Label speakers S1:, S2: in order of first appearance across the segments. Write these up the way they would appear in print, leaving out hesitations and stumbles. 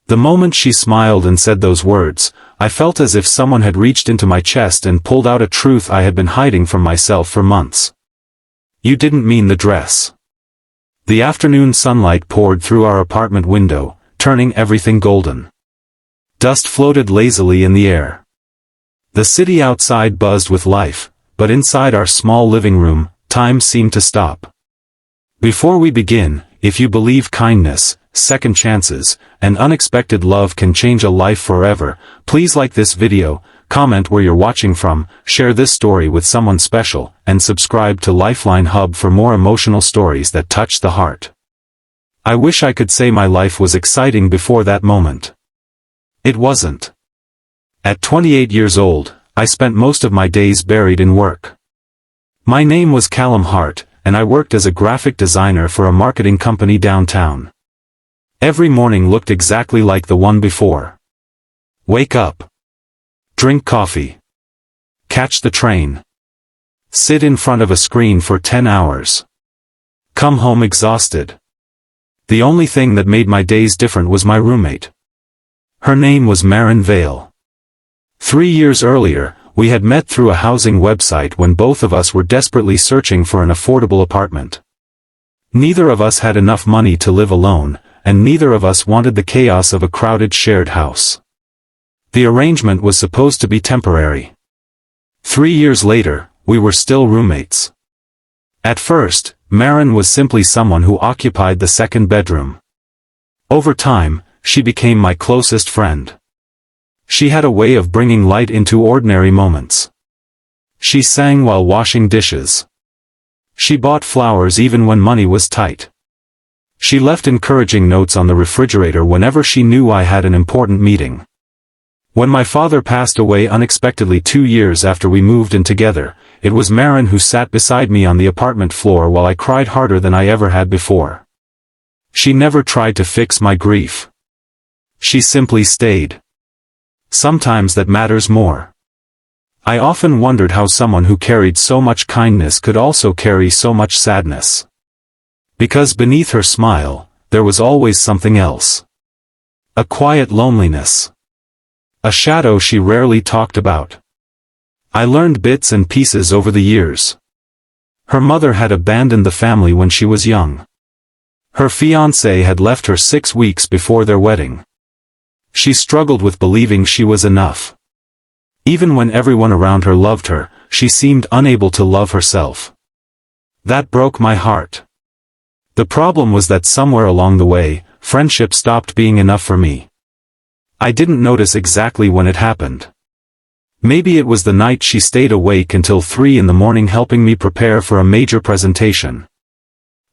S1: The moment she smiled and said those words, I felt as if someone had reached into my chest and pulled out a truth I had been hiding from myself for months. "You didn't mean the dress." The afternoon sunlight poured through our apartment window, turning everything golden. Dust floated lazily in the air. The city outside buzzed with life, but inside our small living room, time seemed to stop. Before we begin, if you believe kindness, second chances, and unexpected love can change a life forever, please like this video, comment where you're watching from, share this story with someone special, and subscribe to Lifeline Hub for more emotional stories that touch the heart. I wish I could say my life was exciting before that moment. It wasn't. At 28 years old, I spent most of my days buried in work. My name was Callum, and I worked as a graphic designer for a marketing company downtown. Every morning looked exactly like the one before. Wake up. Drink coffee. Catch the train. Sit in front of a screen for 10 hours. Come home exhausted. The only thing that made my days different was my roommate. Her name was Maren. 3 years earlier, we had met through a housing website when both of us were desperately searching for an affordable apartment. Neither of us had enough money to live alone, and neither of us wanted the chaos of a crowded shared house. The arrangement was supposed to be temporary. 3 years later, we were still roommates. At first, Maren was simply someone who occupied the second bedroom. Over time, she became my closest friend. She had a way of bringing light into ordinary moments. She sang while washing dishes. She bought flowers even when money was tight. She left encouraging notes on the refrigerator whenever she knew I had an important meeting. When my father passed away unexpectedly 2 years after we moved in together, it was Maren who sat beside me on the apartment floor while I cried harder than I ever had before. She never tried to fix my grief. She simply stayed. Sometimes that matters more. I often wondered how someone who carried so much kindness could also carry so much sadness. Because beneath her smile, there was always something else. A quiet loneliness. A shadow she rarely talked about. I learned bits and pieces over the years. Her mother had abandoned the family when she was young. Her fiancé had left her 6 weeks before their wedding. She struggled with believing she was enough. Even when everyone around her loved her, she seemed unable to love herself. That broke my heart. The problem was that somewhere along the way, friendship stopped being enough for me. I didn't notice exactly when it happened. Maybe it was the night she stayed awake until 3 in the morning helping me prepare for a major presentation.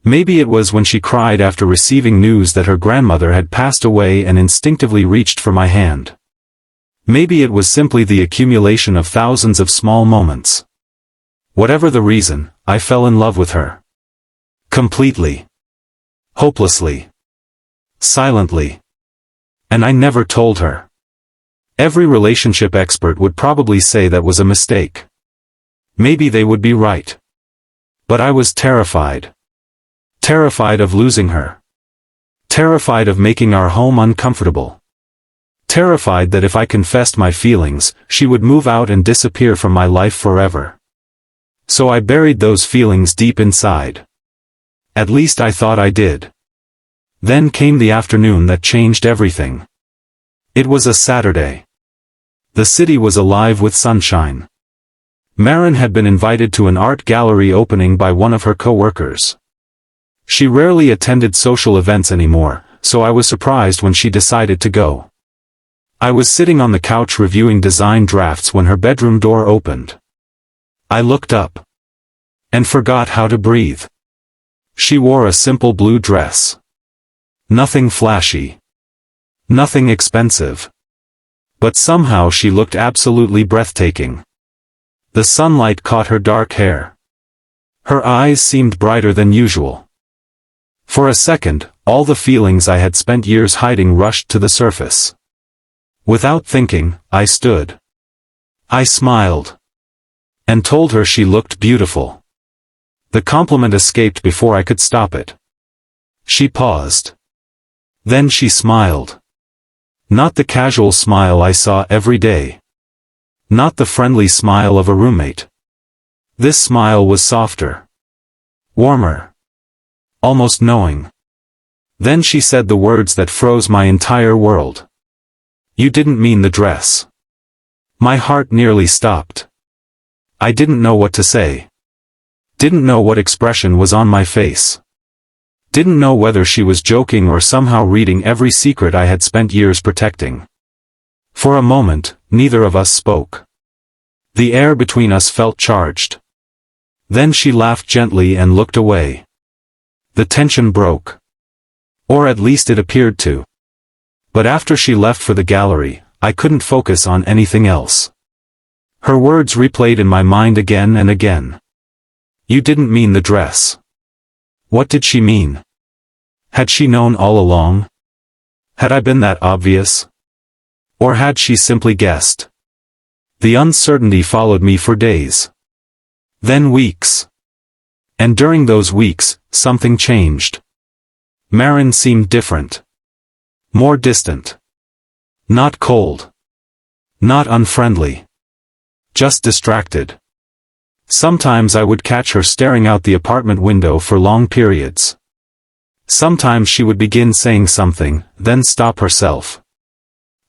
S1: Maybe it was when she cried after receiving news that her grandmother had passed away and instinctively reached for my hand. Maybe it was simply the accumulation of thousands of small moments. Whatever the reason, I fell in love with her. Completely. Hopelessly. Silently. And I never told her. Every relationship expert would probably say that was a mistake. Maybe they would be right. But I was terrified. Terrified of losing her. Terrified of making our home uncomfortable. Terrified that if I confessed my feelings, she would move out and disappear from my life forever. So I buried those feelings deep inside. At least I thought I did. Then came the afternoon that changed everything. It was a Saturday. The city was alive with sunshine. Maren had been invited to an art gallery opening by one of her co-workers. She rarely attended social events anymore, so I was surprised when she decided to go. I was sitting on the couch reviewing design drafts when her bedroom door opened. I looked up. And forgot how to breathe. She wore a simple blue dress. Nothing flashy. Nothing expensive. But somehow she looked absolutely breathtaking. The sunlight caught her dark hair. Her eyes seemed brighter than usual. For a second, all the feelings I had spent years hiding rushed to the surface. Without thinking, I stood. I smiled. And told her she looked beautiful. The compliment escaped before I could stop it. She paused. Then she smiled. Not the casual smile I saw every day. Not the friendly smile of a roommate. This smile was softer. Warmer. Almost knowing. Then she said the words that froze my entire world. "You didn't mean the dress." My heart nearly stopped. I didn't know what to say. Didn't know what expression was on my face. Didn't know whether she was joking or somehow reading every secret I had spent years protecting. For a moment, neither of us spoke. The air between us felt charged. Then she laughed gently and looked away. The tension broke. Or at least it appeared to. But after she left for the gallery, I couldn't focus on anything else. Her words replayed in my mind again and again. "You didn't mean the dress." What did she mean? Had she known all along? Had I been that obvious? Or had she simply guessed? The uncertainty followed me for days. Then weeks. And during those weeks, something changed. Maren seemed different. More distant. Not cold. Not unfriendly. Just distracted. Sometimes I would catch her staring out the apartment window for long periods. Sometimes she would begin saying something, then stop herself.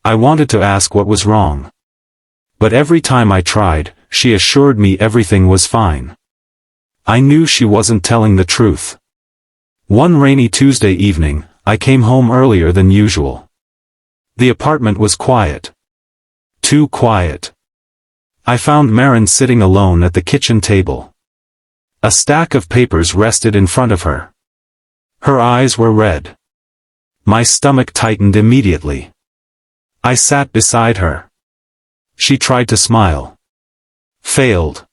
S1: I wanted to ask what was wrong. But every time I tried, she assured me everything was fine. I knew she wasn't telling the truth. One rainy Tuesday evening, I came home earlier than usual. The apartment was quiet. Too quiet. I found Maren sitting alone at the kitchen table. A stack of papers rested in front of her. Her eyes were red. My stomach tightened immediately. I sat beside her. She tried to smile. Failed.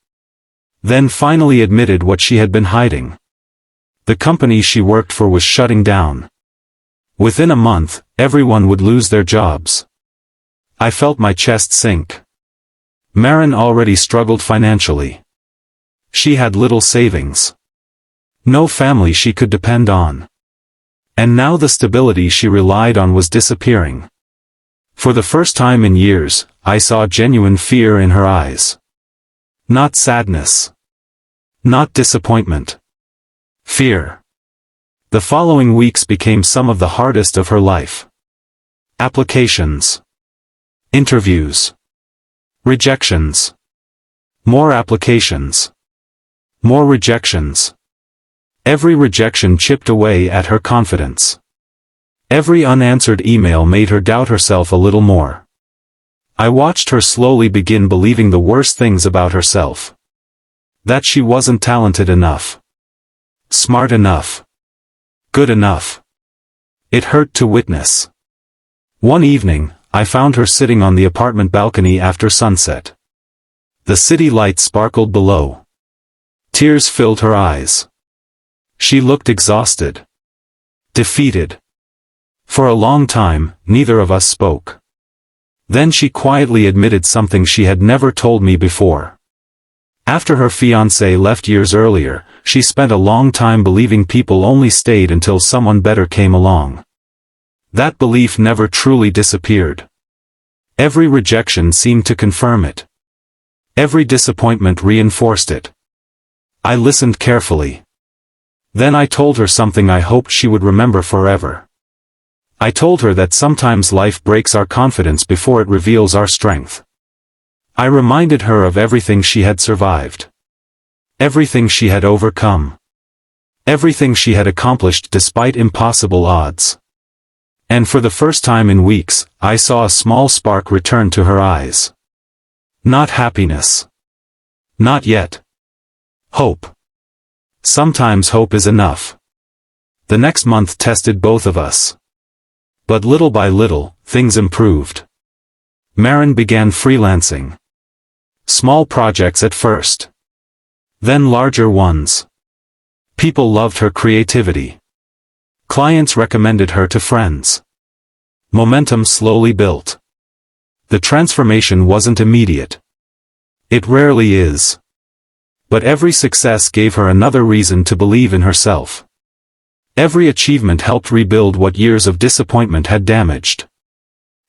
S1: Then finally admitted what she had been hiding. The company she worked for was shutting down. Within a month, everyone would lose their jobs. I felt my chest sink. Maren already struggled financially. She had little savings. No family she could depend on. And now the stability she relied on was disappearing. For the first time in years, I saw genuine fear in her eyes. Not sadness. Not disappointment. Fear. The following weeks became some of the hardest of her life. Applications. Interviews. Rejections. More applications. More rejections. Every rejection chipped away at her confidence. Every unanswered email made her doubt herself a little more. I watched her slowly begin believing the worst things about herself. That she wasn't talented enough. Smart enough. Good enough. It hurt to witness. One evening, I found her sitting on the apartment balcony after sunset. The city lights sparkled below. Tears filled her eyes. She looked exhausted. Defeated. For a long time, neither of us spoke. Then she quietly admitted something she had never told me before. After her fiancé left years earlier, she spent a long time believing people only stayed until someone better came along. That belief never truly disappeared. Every rejection seemed to confirm it. Every disappointment reinforced it. I listened carefully. Then I told her something I hoped she would remember forever. I told her that sometimes life breaks our confidence before it reveals our strength. I reminded her of everything she had survived. Everything she had overcome. Everything she had accomplished despite impossible odds. And for the first time in weeks, I saw a small spark return to her eyes. Not happiness. Not yet. Hope. Sometimes hope is enough. The next month tested both of us. But little by little, things improved. Maren began freelancing. Small projects at first. Then larger ones. People loved her creativity. Clients recommended her to friends. Momentum slowly built. The transformation wasn't immediate. It rarely is. But every success gave her another reason to believe in herself. Every achievement helped rebuild what years of disappointment had damaged.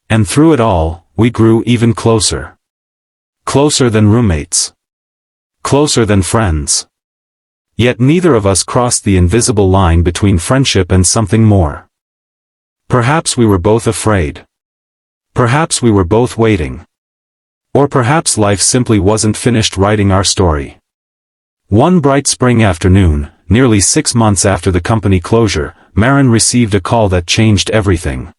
S1: And through it all, we grew even closer. Closer than roommates. Closer than friends. Yet neither of us crossed the invisible line between friendship and something more. Perhaps we were both afraid. Perhaps we were both waiting. Or perhaps life simply wasn't finished writing our story. One bright spring afternoon, nearly 6 months after the company closure, Maren received a call that changed everything.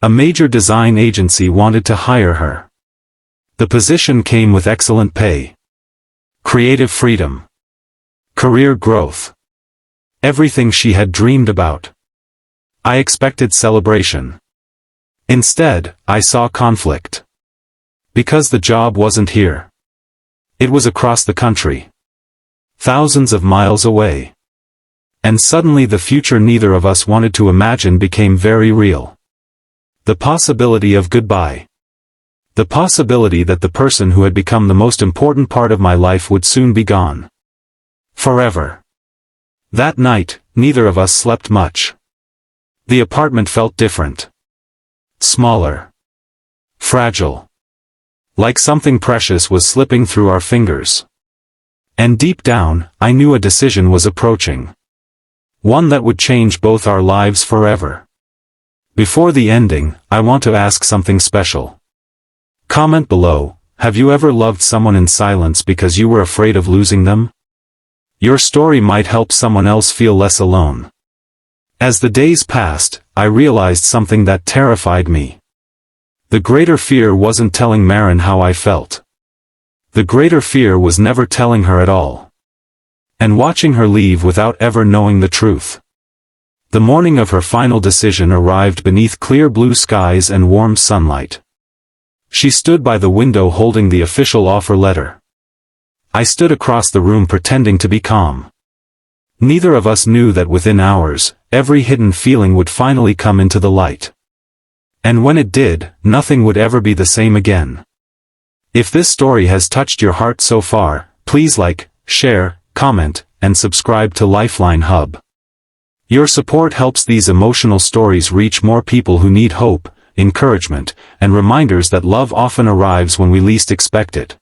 S1: A major design agency wanted to hire her. The position came with excellent pay. Creative freedom. Career growth. Everything she had dreamed about. I expected celebration. Instead, I saw conflict. Because the job wasn't here. It was across the country. Thousands of miles away. And suddenly the future neither of us wanted to imagine became very real. The possibility of goodbye. The possibility that the person who had become the most important part of my life would soon be gone. Forever. That night, neither of us slept much. The apartment felt different. Smaller. Fragile. Like something precious was slipping through our fingers. And deep down, I knew a decision was approaching. One that would change both our lives forever. Before the ending, I want to ask something special. Comment below, have you ever loved someone in silence because you were afraid of losing them? Your story might help someone else feel less alone. As the days passed, I realized something that terrified me. The greater fear wasn't telling Maren how I felt. The greater fear was never telling her at all. And watching her leave without ever knowing the truth. The morning of her final decision arrived beneath clear blue skies and warm sunlight. She stood by the window holding the official offer letter. I stood across the room pretending to be calm. Neither of us knew that within hours, every hidden feeling would finally come into the light. And when it did, nothing would ever be the same again. If this story has touched your heart so far, please like, share, comment, and subscribe to Lifeline Hub. Your support helps these emotional stories reach more people who need hope, encouragement, and reminders that love often arrives when we least expect it.